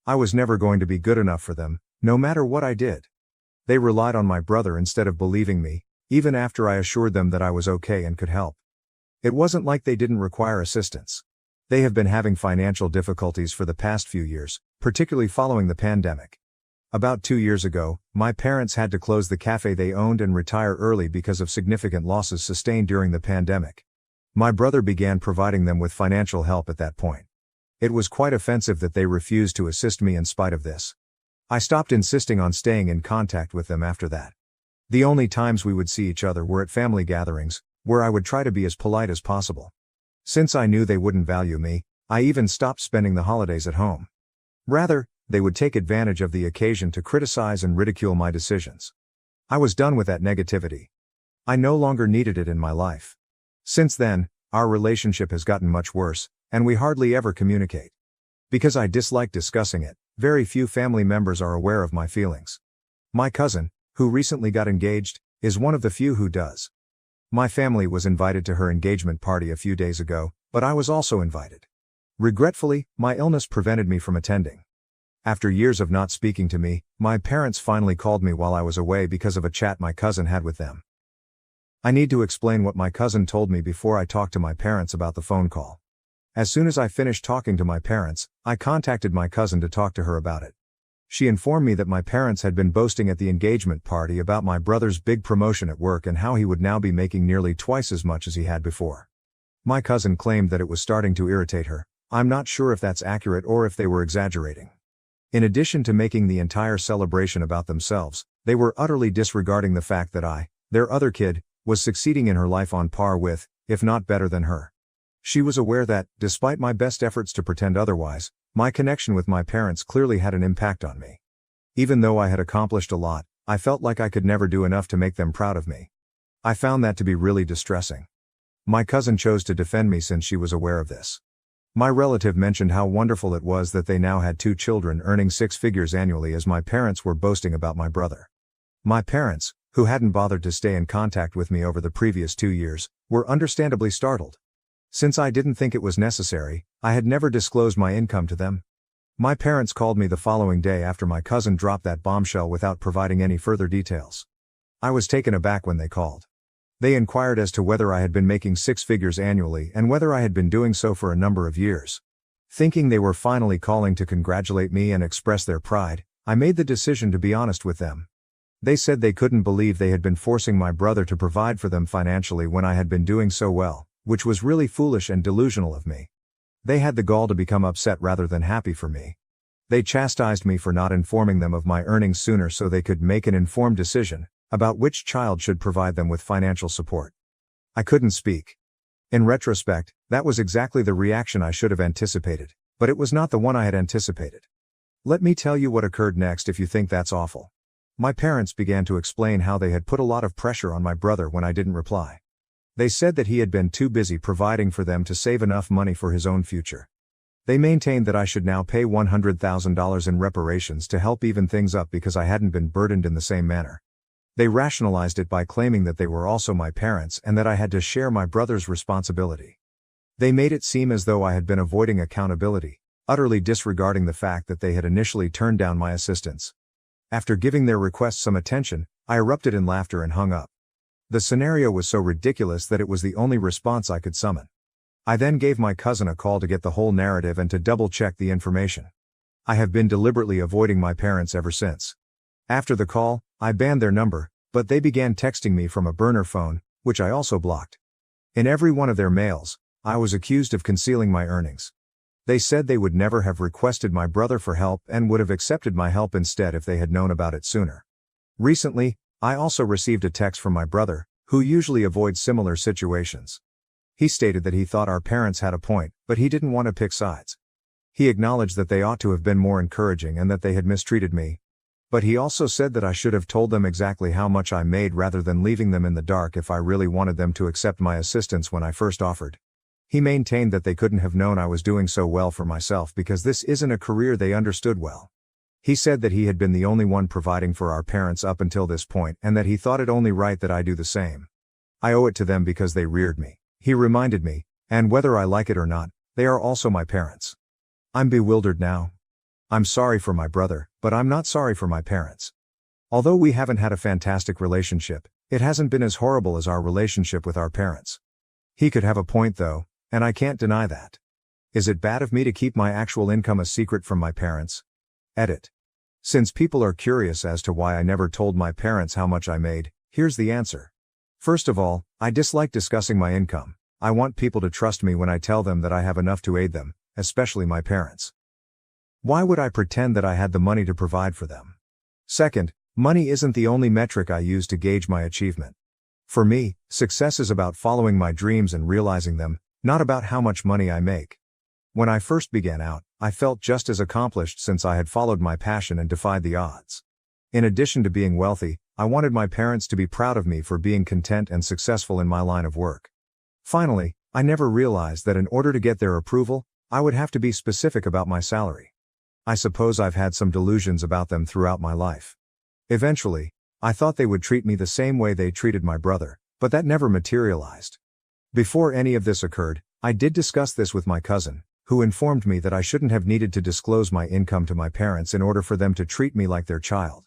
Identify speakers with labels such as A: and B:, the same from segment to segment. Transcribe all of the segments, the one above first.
A: I was never going to be good enough for them, no matter what I did. They relied on my brother instead of believing me, even after I assured them that I was okay and could help. It wasn't like they didn't require assistance. They have been having financial difficulties for the past few years, particularly following the pandemic. About 2 years ago, my parents had to close the cafe they owned and retire early because of significant losses sustained during the pandemic. My brother began providing them with financial help at that point. It was quite offensive that they refused to assist me in spite of this. I stopped insisting on staying in contact with them after that. The only times we would see each other were at family gatherings, where I would try to be as polite as possible. Since I knew they wouldn't value me, I even stopped spending the holidays at home. Rather, they would take advantage of the occasion to criticize and ridicule my decisions. I was done with that negativity. I no longer needed it in my life. Since then, our relationship has gotten much worse, and we hardly ever communicate. Because I dislike discussing it, very few family members are aware of my feelings. My cousin, who recently got engaged, is one of the few who does. My family was invited to her engagement party a few days ago, but I was also invited. Regretfully, my illness prevented me from attending. After years of not speaking to me, my parents finally called me while I was away because of a chat my cousin had with them. I need to explain what my cousin told me before I talk to my parents about the phone call. As soon as I finished talking to my parents, I contacted my cousin to talk to her about it. She informed me that my parents had been boasting at the engagement party about my brother's big promotion at work and how he would now be making nearly twice as much as he had before. My cousin claimed that it was starting to irritate her. I'm not sure if that's accurate or if they were exaggerating. In addition to making the entire celebration about themselves, they were utterly disregarding the fact that I, their other kid, was succeeding in her life on par with, if not better than her. She was aware that, despite my best efforts to pretend otherwise, my connection with my parents clearly had an impact on me. Even though I had accomplished a lot, I felt like I could never do enough to make them proud of me. I found that to be really distressing. My cousin chose to defend me since she was aware of this. My relative mentioned how wonderful it was that they now had 2 children earning 6 figures annually as my parents were boasting about my brother. My parents, who hadn't bothered to stay in contact with me over the previous 2 years, were understandably startled. Since I didn't think it was necessary, I had never disclosed my income to them. My parents called me the following day after my cousin dropped that bombshell without providing any further details. I was taken aback when they called. They inquired as to whether I had been making 6 figures annually and whether I had been doing so for a number of years. Thinking they were finally calling to congratulate me and express their pride, I made the decision to be honest with them. They said they couldn't believe they had been forcing my brother to provide for them financially when I had been doing so well, which was really foolish and delusional of me. They had the gall to become upset rather than happy for me. They chastised me for not informing them of my earnings sooner so they could make an informed decision about which child should provide them with financial support. I couldn't speak. In retrospect, that was exactly the reaction I should have anticipated, but it was not the one I had anticipated. Let me tell you what occurred next if you think that's awful. My parents began to explain how they had put a lot of pressure on my brother when I didn't reply. They said that he had been too busy providing for them to save enough money for his own future. They maintained that I should now pay $100,000 in reparations to help even things up because I hadn't been burdened in the same manner. They rationalized it by claiming that they were also my parents and that I had to share my brother's responsibility. They made it seem as though I had been avoiding accountability, utterly disregarding the fact that they had initially turned down my assistance. After giving their request some attention, I erupted in laughter and hung up. The scenario was so ridiculous that it was the only response I could summon. I then gave my cousin a call to get the whole narrative and to double-check the information. I have been deliberately avoiding my parents ever since. After the call, I banned their number, but they began texting me from a burner phone, which I also blocked. In every one of their mails, I was accused of concealing my earnings. They said they would never have requested my brother for help and would have accepted my help instead if they had known about it sooner. Recently, I also received a text from my brother, who usually avoids similar situations. He stated that he thought our parents had a point, but he didn't want to pick sides. He acknowledged that they ought to have been more encouraging and that they had mistreated me. But he also said that I should have told them exactly how much I made rather than leaving them in the dark if I really wanted them to accept my assistance when I first offered. He maintained that they couldn't have known I was doing so well for myself because this isn't a career they understood well. He said that he had been the only one providing for our parents up until this point and that he thought it only right that I do the same. I owe it to them because they reared me, he reminded me, and whether I like it or not, they are also my parents. I'm bewildered now. I'm sorry for my brother, but I'm not sorry for my parents. Although we haven't had a fantastic relationship, it hasn't been as horrible as our relationship with our parents. He could have a point though, and I can't deny that. Is it bad of me to keep my actual income a secret from my parents? Edit. Since people are curious as to why I never told my parents how much I made, here's the answer. First of all, I dislike discussing my income. I want people to trust me when I tell them that I have enough to aid them, especially my parents. Why would I pretend that I had the money to provide for them? Second, money isn't the only metric I use to gauge my achievement. For me, success is about following my dreams and realizing them, not about how much money I make. When I first began out, I felt just as accomplished since I had followed my passion and defied the odds. In addition to being wealthy, I wanted my parents to be proud of me for being content and successful in my line of work. Finally, I never realized that in order to get their approval, I would have to be specific about my salary. I suppose I've had some delusions about them throughout my life. Eventually, I thought they would treat me the same way they treated my brother, but that never materialized. Before any of this occurred, I did discuss this with my cousin, who informed me that I shouldn't have needed to disclose my income to my parents in order for them to treat me like their child.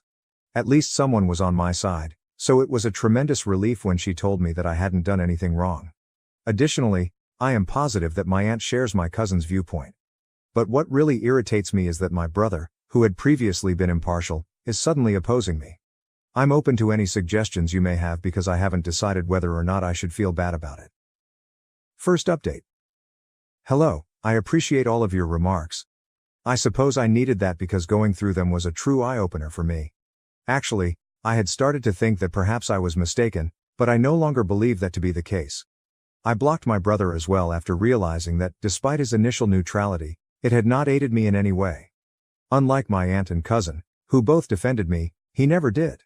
A: At least someone was on my side, so it was a tremendous relief when she told me that I hadn't done anything wrong. Additionally, I am positive that my aunt shares my cousin's viewpoint. But what really irritates me is that my brother, who had previously been impartial, is suddenly opposing me. I'm open to any suggestions you may have because I haven't decided whether or not I should feel bad about it. First update. Hello, I appreciate all of your remarks. I suppose I needed that because going through them was a true eye-opener for me. Actually, I had started to think that perhaps I was mistaken, but I no longer believe that to be the case. I blocked my brother as well after realizing that, despite his initial neutrality, it had not aided me in any way. Unlike my aunt and cousin, who both defended me, he never did.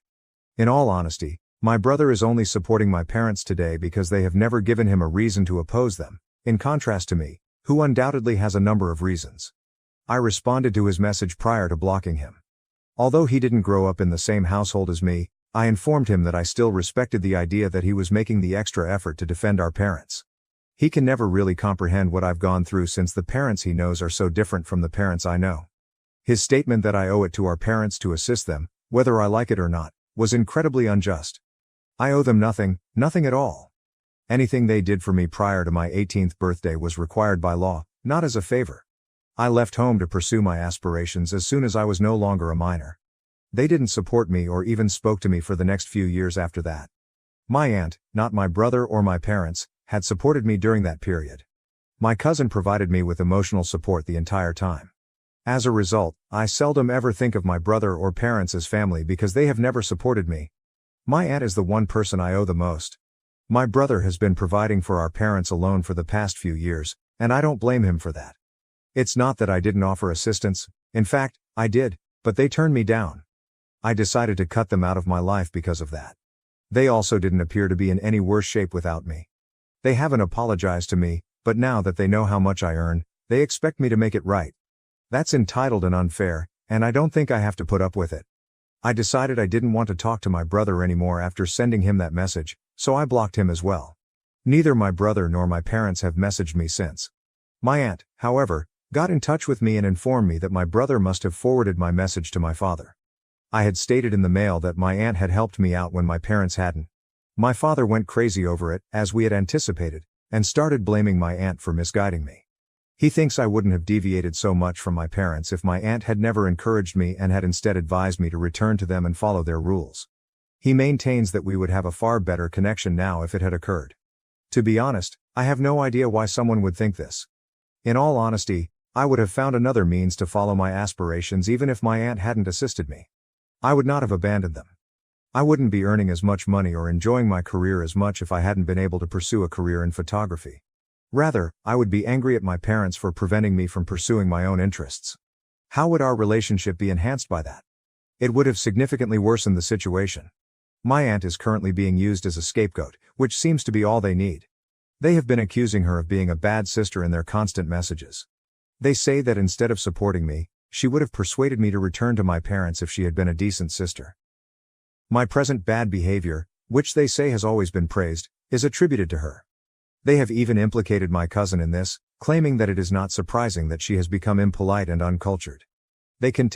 A: In all honesty, my brother is only supporting my parents today because they have never given him a reason to oppose them, in contrast to me, who undoubtedly has a number of reasons. I responded to his message prior to blocking him. Although he didn't grow up in the same household as me, I informed him that I still respected the idea that he was making the extra effort to defend our parents. He can never really comprehend what I've gone through since the parents he knows are so different from the parents I know. His statement that I owe it to our parents to assist them, whether I like it or not, was incredibly unjust. I owe them nothing at all. Anything they did for me prior to my 18th birthday was required by law, not as a favor. I left home to pursue my aspirations as soon as I was no longer a minor. They didn't support me or even spoke to me for the next few years after that. My aunt, not my brother or my parents, had supported me during that period. My cousin provided me with emotional support the entire time. As a result, I seldom ever think of my brother or parents as family because they have never supported me. My aunt is the one person I owe the most. My brother has been providing for our parents alone for the past few years, and I don't blame him for that. It's not that I didn't offer assistance, in fact, I did, but they turned me down. I decided to cut them out of my life because of that. They also didn't appear to be in any worse shape without me. They haven't apologized to me, but now that they know how much I earn, they expect me to make it right. That's entitled and unfair, and I don't think I have to put up with it. I decided I didn't want to talk to my brother anymore after sending him that message, so I blocked him as well. Neither my brother nor my parents have messaged me since. My aunt, however, got in touch with me and informed me that my brother must have forwarded my message to my father. I had stated in the mail that my aunt had helped me out when my parents hadn't. My father went crazy over it, as we had anticipated, and started blaming my aunt for misguiding me. He thinks I wouldn't have deviated so much from my parents if my aunt had never encouraged me and had instead advised me to return to them and follow their rules. He maintains that we would have a far better connection now if it had occurred. To be honest, I have no idea why someone would think this. In all honesty, I would have found another means to follow my aspirations even if my aunt hadn't assisted me. I would not have abandoned them. I wouldn't be earning as much money or enjoying my career as much if I hadn't been able to pursue a career in photography. Rather, I would be angry at my parents for preventing me from pursuing my own interests. How would our relationship be enhanced by that? It would have significantly worsened the situation. My aunt is currently being used as a scapegoat, which seems to be all they need. They have been accusing her of being a bad sister in their constant messages. They say that instead of supporting me, she would have persuaded me to return to my parents if she had been a decent sister. My present bad behavior, which they say has always been praised, is attributed to her. They have even implicated my cousin in this, claiming that it is not surprising that she has become impolite and uncultured. They can